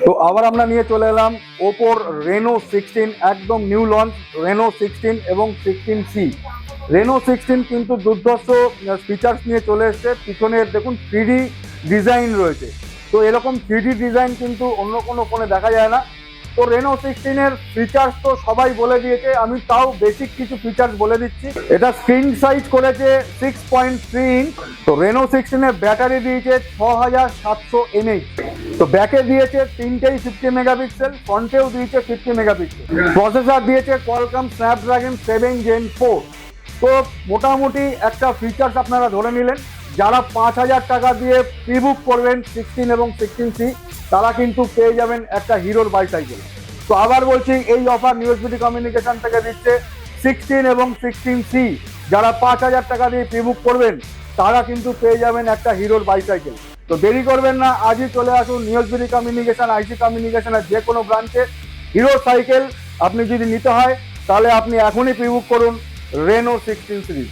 তো আবার আমরা নিয়ে চলে এলাম ওপোর রেনো 16, একদম নিউ লঞ্চ রেনো 16 এবং 16C। রেনো 16 কিন্তু দুর্ধর্ষ ফিচার্স নিয়ে চলে এসছে। পিছনের দেখুন 3D ডিজাইন রয়েছে। তো এরকম 3D ডিজাইন কিন্তু অন্য কোনো ফোনে দেখা যায় না। তো রেনো 16-এর ফিচার্স তো সবাই বলে দিয়েছে, আমি তাও বেসিক কিছু ফিচার্স বলে দিচ্ছি। এটা স্ক্রিন সাইজ করেছে 6.3 ইঞ্চ। তো রেনো 16-এর ব্যাটারি দিয়েছে 6700 mAh। তো ব্যাকে দিয়েছে তিনটেই 50 মেগাপিক্সেল, ফ্রন্টেও দিয়েছে 50 মেগাপিক্সেল। প্রসেসর দিয়েছে কোয়ালকম স্ন্যাপড্রাগন 7 Gen 4। তো মোটামুটি একটা ফিচার্স আপনারা ধরে নিলেন। যারা 5000 টাকা দিয়ে প্রি বুক করবেন 16 এবং 16C, তারা কিন্তু পেয়ে যাবেন একটা হিরোর বাইসাইকেল। তো আবার বলছি, এই অফার নিউজবিডি কমিউনিকেশন থেকে দিচ্ছে 16 এবং 16C। যারা 5000 টাকা দিয়ে প্রি বুক করবেন তারা কিন্তু পেয়ে যাবেন একটা হিরোর বাইসাইকেল। তো দেরি করবেন না, আজই চলে আসুন নিউজবিডি কমিউনিকেশন, আইসি কমিউনিকেশনের যে কোনো ব্রাঞ্চে। হিরোর সাইকেল আপনি যদি নিতে হয় তাহলে আপনি এখনই প্রি বুক করুন রেনো 16 সিরিজ।